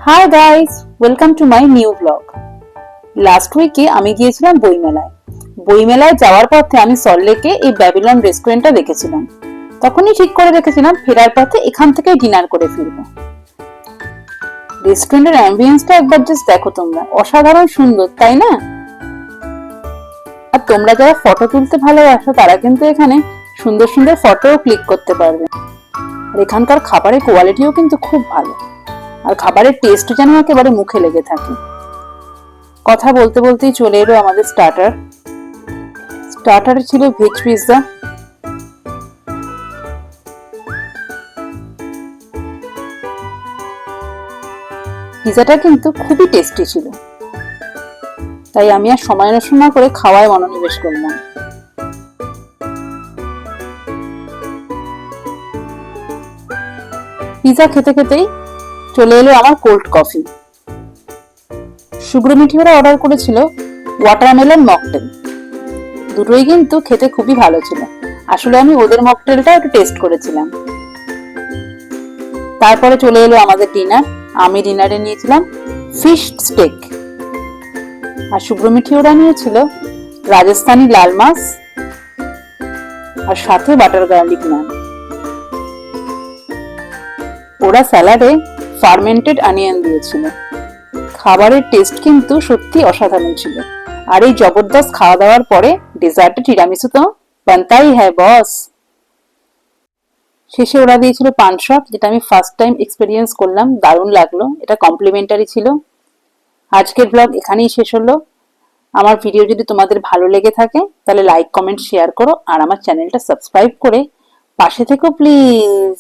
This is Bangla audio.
Hi guys, welcome to my new blog. Last উইকে আমি গিয়েছিলাম বইমেলায়। বইমেলায় যাওয়ার পথে আমি সল্টলেকে এই ব্যাবিলন রেস্টুরেন্টটা দেখেছিলাম। তখনই ঠিক করে রেখেছিলাম ফেরার পথে এখান থেকে ডিনার করে ফিরবো। রেস্টুরেন্টের অ্যাম্বিয়েন্সটা একবার জাস্ট দেখো তোমরা, অসাধারণ সুন্দর, তাই না? আর তোমরা যারা ফটো তুলতে ভালোবাসো তারা কিন্তু এখানে সুন্দর সুন্দর ফটোও ক্লিক করতে পারবে। আর এখানকার খাবারের কোয়ালিটিও কিন্তু খুব ভালো, আর খাবারের টেস্ট যেন একেবারে মুখে লেগে থাকে। কথা বলতে বলতেই চলে এলো আমাদের স্টার্টারে ছিল ভেজ পিৎজা। পিৎজাটা কিন্তু খুবই টেস্টি ছিল, তাই আমি আর সময় নষ্ট না করে খাওয়ায় মনোনিবেশ করলাম। পিৎজা খেতে খেতেই চলে এলো আমার কোল্ড কফি। শুভ্রমিঠি ওরা অর্ডার করেছিল ওয়াটারমেলন মকটেল। দুটোই কিন্তু খেতে খুবই ভালো ছিল। আসলে আমি ওদের মকটেলটা একটু টেস্ট করেছিলাম। তারপরে চলে এলো আমাদের ডিনার। আমি ডিনারে নিয়েছিলাম ফিশ স্টেক, আর শুভ্রমিঠি ওরা নিয়েছিল রাজস্থানি লাল মাছ আর সাথে বাটার গার্লিক নান। ওরা স্যালাডে ফার্মেন্টেড অনিয়ন দিয়েছিল। খাবারের টেস্ট কিন্তু সত্যি অসাধারণ ছিল। আর এই জবরদস্ত খাওয়া দাওয়ার পরে ডেজার্টে টিরামিসু তো বানতাই হ্যায় বস। শেষে ওরা দিয়েছিল পান শট, যেটা আমি ফার্স্ট টাইম এক্সপেরিয়েন্স করলাম, দারুণ লাগলো। এটা কমপ্লিমেন্টারি ছিল। আজকের ব্লগ এখানেই শেষ হলো। আমার ভিডিও যদি তোমাদের ভালো লেগে থাকে তাহলে লাইক, কমেন্ট, শেয়ার করো, আর আমার চ্যানেলটা সাবস্ক্রাইব করে পাশে থেকো প্লিজ।